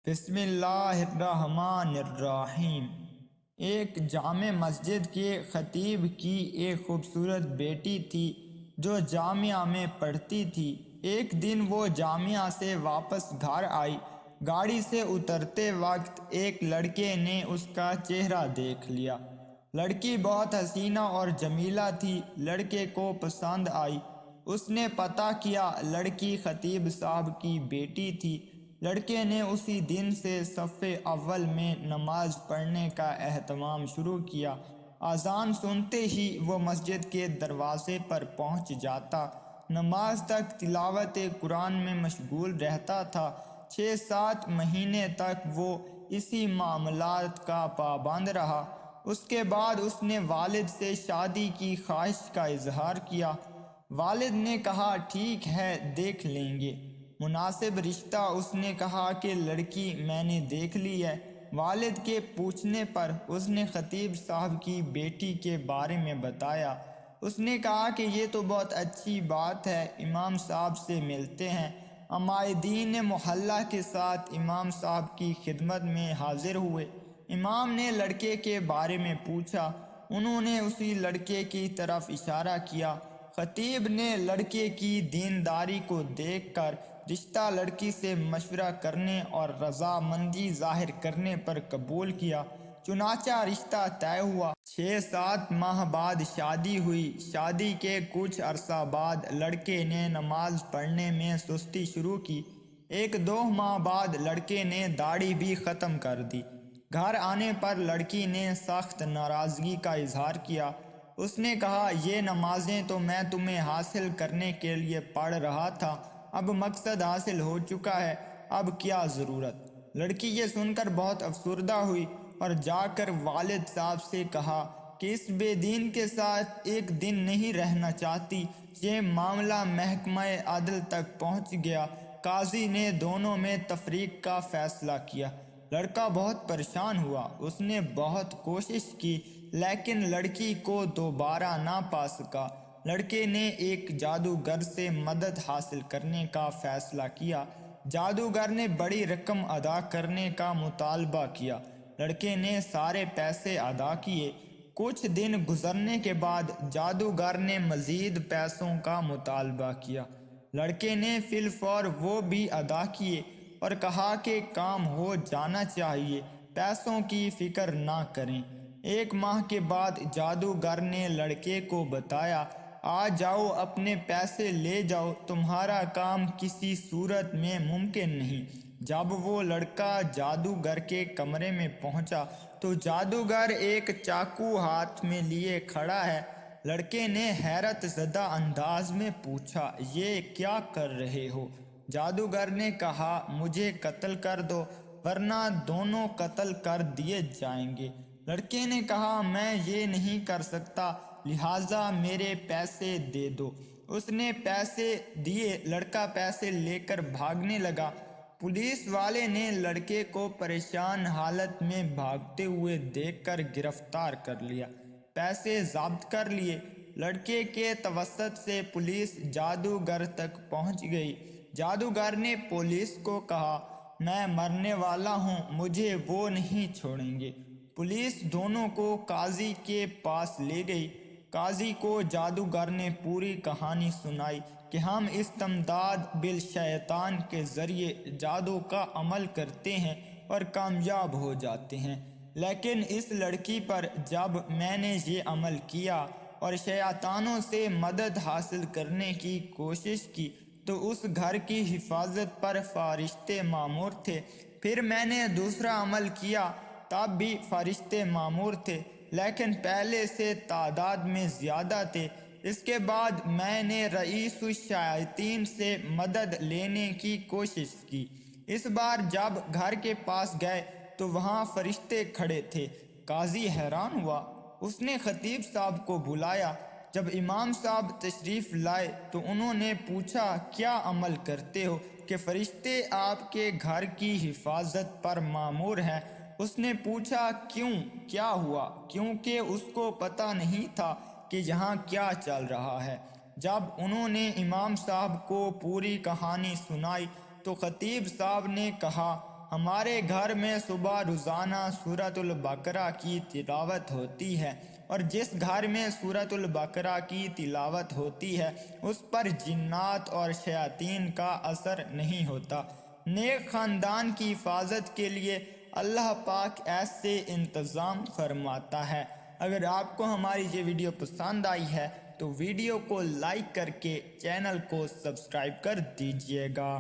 بسم اللہ الرحمن الرحیم۔ ایک جامع مسجد کے خطیب کی ایک خوبصورت بیٹی تھی جو جامعہ میں پڑھتی تھی۔ ایک دن وہ جامعہ سے واپس گھر آئی۔ گاڑی سے اترتے وقت ایک لڑکے نے اس کا چہرہ دیکھ لیا۔ لڑکی بہت حسینہ اور جمیلہ تھی۔ لڑکے کو پسند آئی۔ اس نے پتہ کیا لڑکی خطیب صاحب کی بیٹی تھی۔ لڑکے نے اسی دن سے صف اول میں نماز پڑھنے کا اہتمام شروع کیا۔ اذان سنتے ہی وہ مسجد کے دروازے پر پہنچ جاتا۔ نماز تک تلاوت قرآن میں مشغول رہتا تھا۔ 6-7 مہینے تک وہ اسی معاملات کا پابند رہا۔ اس کے بعد اس نے والد سے شادی کی خواہش کا اظہار کیا۔ والد نے کہا ٹھیک ہے، دیکھ لیں گے مناسب رشتہ۔ اس نے کہا کہ لڑکی میں نے دیکھ لی ہے۔ والد کے پوچھنے پر اس نے خطیب صاحب کی بیٹی کے بارے میں بتایا۔ اس نے کہا کہ یہ تو بہت اچھی بات ہے، امام صاحب سے ملتے ہیں۔ عمائدین محلہ کے ساتھ امام صاحب کی خدمت میں حاضر ہوئے۔ امام نے لڑکے کے بارے میں پوچھا۔ انہوں نے اسی لڑکے کی طرف اشارہ کیا۔ خطیب نے لڑکے کی دینداری کو دیکھ کر رشتہ لڑکی سے مشورہ کرنے اور رضامندی ظاہر کرنے پر قبول کیا۔ چنانچہ رشتہ طے ہوا۔ 6-7 ماہ بعد شادی ہوئی۔ شادی کے کچھ عرصہ بعد لڑکے نے نماز پڑھنے میں سستی شروع کی۔ 1-2 ماہ بعد لڑکے نے داڑھی بھی ختم کر دی۔ گھر آنے پر لڑکی نے سخت ناراضگی کا اظہار کیا۔ اس نے کہا یہ نمازیں تو میں تمہیں حاصل کرنے کے لیے پڑھ رہا تھا، اب مقصد حاصل ہو چکا ہے، اب کیا ضرورت؟ لڑکی یہ سن کر بہت افسردہ ہوئی اور جا کر والد صاحب سے کہا کہ اس بے دین کے ساتھ ایک دن نہیں رہنا چاہتی۔ یہ معاملہ محکمہ عدل تک پہنچ گیا۔ قاضی نے دونوں میں تفریق کا فیصلہ کیا۔ لڑکا بہت پریشان ہوا۔ اس نے بہت کوشش کی لیکن لڑکی کو دوبارہ نہ پا سکا۔ لڑکے نے ایک جادوگر سے مدد حاصل کرنے کا فیصلہ کیا۔ جادوگر نے بڑی رقم ادا کرنے کا مطالبہ کیا۔ لڑکے نے سارے پیسے ادا کیے۔ کچھ دن گزرنے کے بعد جادوگر نے مزید پیسوں کا مطالبہ کیا۔ لڑکے نے فی الفور وہ بھی ادا کیے اور کہا کہ کام ہو جانا چاہیے، پیسوں کی فکر نہ کریں۔ 1 ماہ کے بعد جادوگر نے لڑکے کو بتایا آ جاؤ، اپنے پیسے لے جاؤ، تمہارا کام کسی صورت میں ممکن نہیں۔ جب وہ لڑکا جادوگر کے کمرے میں پہنچا تو جادوگر ایک چاقو ہاتھ میں لیے کھڑا ہے۔ لڑکے نے حیرت زدہ انداز میں پوچھا یہ کیا کر رہے ہو؟ جادوگر نے کہا مجھے قتل کر دو ورنہ دونوں قتل کر دیے جائیں گے۔ لڑکے نے کہا میں یہ نہیں کر سکتا، لہٰذا میرے پیسے دے دو۔ اس نے پیسے دیے۔ لڑکا پیسے لے کر بھاگنے لگا۔ پولیس والے نے لڑکے کو پریشان حالت میں بھاگتے ہوئے دیکھ کر گرفتار کر لیا۔ پیسے ضبط کر لیے۔ لڑکے کے توسط سے پولیس جادوگر تک پہنچ گئی۔ جادوگر نے پولیس کو کہا میں مرنے والا ہوں، مجھے وہ نہیں چھوڑیں گے۔ پولیس دونوں کو قاضی کے پاس لے گئی۔ قاضی کو جادوگر نے پوری کہانی سنائی کہ ہم استمداد بالشیطان کے ذریعے جادو کا عمل کرتے ہیں اور کامیاب ہو جاتے ہیں، لیکن اس لڑکی پر جب میں نے یہ عمل کیا اور شیطانوں سے مدد حاصل کرنے کی کوشش کی تو اس گھر کی حفاظت پر فرشتے مامور تھے۔ پھر میں نے دوسرا عمل کیا، تب بھی فرشتے مامور تھے، لیکن پہلے سے تعداد میں زیادہ تھے۔ اس کے بعد میں نے رئیس الشیاطین سے مدد لینے کی کوشش کی۔ اس بار جب گھر کے پاس گئے تو وہاں فرشتے کھڑے تھے۔ قاضی حیران ہوا۔ اس نے خطیب صاحب کو بلایا۔ جب امام صاحب تشریف لائے تو انہوں نے پوچھا کیا عمل کرتے ہو کہ فرشتے آپ کے گھر کی حفاظت پر مامور ہیں؟ اس نے پوچھا کیوں، کیا ہوا؟ کیونکہ اس کو پتہ نہیں تھا کہ یہاں کیا چل رہا ہے۔ جب انہوں نے امام صاحب کو پوری کہانی سنائی تو خطیب صاحب نے کہا ہمارے گھر میں صبح روزانہ سورۃ البقرہ کی تلاوت ہوتی ہے، اور جس گھر میں سورۃ البقرہ کی تلاوت ہوتی ہے اس پر جنات اور شیاطین کا اثر نہیں ہوتا۔ نیک خاندان کی حفاظت کے لیے اللہ پاک ایسے انتظام فرماتا ہے۔ اگر آپ کو ہماری یہ ویڈیو پسند آئی ہے تو ویڈیو کو لائک کر کے چینل کو سبسکرائب کر دیجیے گا۔